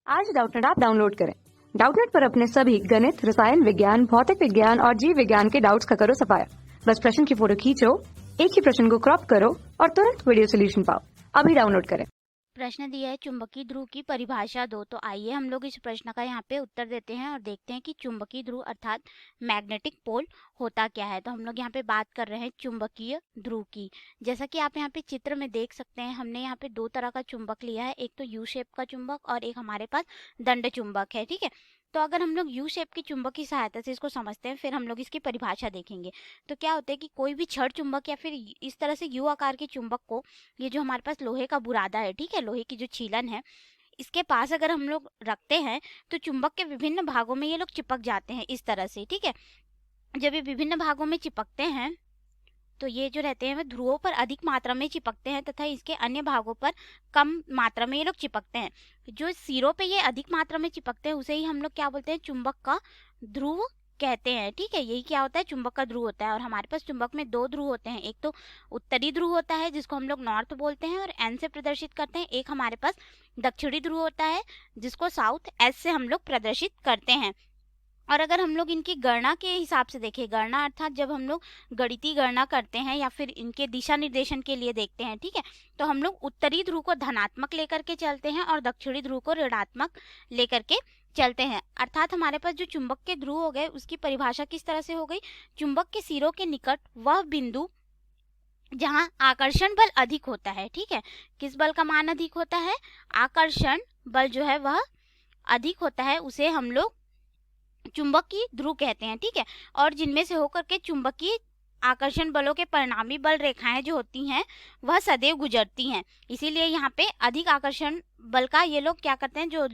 आज Doubtnut app download करें। Doubtnut पर अपने सभी गणित, रसायन विज्ञान, भौतिक विज्ञान और जीव विज्ञान के डाउट्स का करो सफाया। बस प्रश्न की फोटो खींचो, एक ही प्रश्न को क्रॉप करो और तुरंत वीडियो सोल्यूशन पाओ। अभी डाउनलोड करें। प्रश्न दिया है चुंबकीय ध्रुव की परिभाषा दो। तो आइए हम लोग इस प्रश्न का यहाँ पे उत्तर देते हैं और देखते हैं कि चुंबकीय ध्रुव अर्थात मैग्नेटिक पोल होता क्या है। तो हम लोग यहाँ पे बात कर रहे हैं चुंबकीय ध्रुव की। जैसा कि आप यहाँ पे चित्र में देख सकते हैं, हमने यहाँ पे दो तरह का चुंबक लिया है, एक तो यू शेप का चुंबक और एक हमारे पास दंड चुंबक है। ठीक है, तो अगर हम लोग यू शेप की चुंबक की सहायता से इसको समझते हैं, फिर हम लोग इसकी परिभाषा देखेंगे। तो क्या होता है कि कोई भी छड़ चुंबक या फिर इस तरह से यू आकार के चुंबक को, ये जो हमारे पास लोहे का बुरादा है, ठीक है, लोहे की जो छीलन है, इसके पास अगर हम लोग रखते हैं तो चुंबक के विभिन्न भागों में ये लोग चिपक जाते हैं इस तरह से। ठीक है, जब ये विभिन्न भागों में चिपकते हैं तो ये जो रहते हैं वह ध्रुवों पर अधिक मात्रा में चिपकते हैं तथा इसके अन्य भागों पर कम मात्रा में ये लोग चिपकते हैं। जो सिरों पे ये अधिक मात्रा में चिपकते हैं उसे ही हम लोग क्या बोलते हैं, चुंबक का ध्रुव कहते हैं। ठीक है, यही क्या होता है, चुंबक का ध्रुव होता है। और हमारे पास चुंबक में दो ध्रुव होते हैं, एक तो उत्तरी ध्रुव होता है जिसको हम लोग नॉर्थ बोलते हैं और एन से प्रदर्शित करते हैं, एक हमारे पास दक्षिणी ध्रुव होता है जिसको साउथ एस से हम लोग प्रदर्शित करते हैं। और अगर हम लोग इनकी गणना के हिसाब से देखें, गणना अर्थात जब हम लोग गणितीय गणना करते हैं या फिर इनके दिशा निर्देशन के लिए देखते हैं, ठीक है, तो हम लोग उत्तरी ध्रुव को धनात्मक लेकर के चलते हैं और दक्षिणी ध्रुव को ऋणात्मक लेकर के चलते हैं। अर्थात हमारे पास जो चुंबक के ध्रुव हो गए उसकी परिभाषा किस तरह से हो गई, चुंबक के सिरों के निकट वह बिंदु जहां आकर्षण बल अधिक होता है। ठीक है, किस बल का मान अधिक होता है, आकर्षण बल जो है वह अधिक होता है, उसे हम लोग चुंबकीय ध्रुव कहते हैं। ठीक है, और जिनमें से होकर के चुंबकीय आकर्षण बलों के परिणामी बल रेखाएं जो होती हैं वह सदैव गुजरती हैं। इसीलिए यहाँ पे अधिक आकर्षण बल का ये लोग क्या करते हैं, जो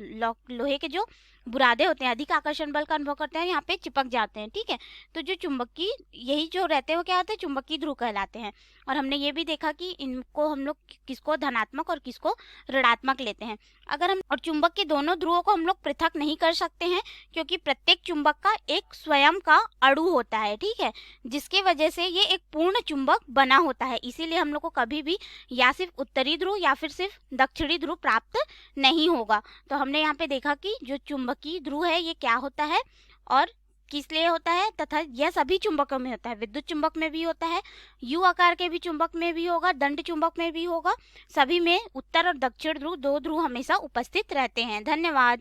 लोहे के जो बुरादे होते हैं अधिक आकर्षण बल का अनुभव करते हैं, यहाँ पे चिपक जाते हैं। ठीक है, तो जो चुंबकीय यही जो रहते हैं वो क्या होते हैं, चुंबकीय ध्रुव कहलाते हैं। और हमने ये भी देखा कि इनको हम लोग किसको धनात्मक और किसको ऋणात्मक लेते हैं। अगर हम और चुंबक के दोनों ध्रुवों को हम लोग पृथक नहीं कर सकते हैं क्योंकि प्रत्येक चुंबक का एक स्वयं का अणु होता है। ठीक है, जिसके वजह से ये एक पूर्ण चुंबक बना होता है। इसीलिए हम लोग को कभी भी या सिर्फ उत्तरी ध्रुव या फिर सिर्फ दक्षिणी ध्रुव प्राप्त नहीं होगा। तो हमने यहाँ पे देखा कि जो चुंबकीय ध्रुव है ये क्या होता है और किस लिए होता है, तथा यह सभी चुंबकों में होता है। विद्युत चुंबक में भी होता है, यू आकार के भी चुंबक में भी होगा, दंड चुंबक में भी होगा। सभी में उत्तर और दक्षिण ध्रुव दो ध्रुव हमेशा उपस्थित रहते हैं। धन्यवाद।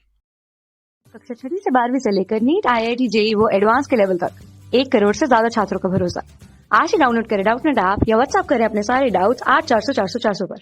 कक्षा 6 से 12वीं से लेकर नीट, IIT, JEE वो एडवांस के लेवल तक 1 करोड़ से ज्यादा छात्रों का भरोसा। आज ही डाउनलोड करें डाउटनेट ऐप या व्हाट्सएप करें अपने सारे डाउट्स 8400 400 400 पर।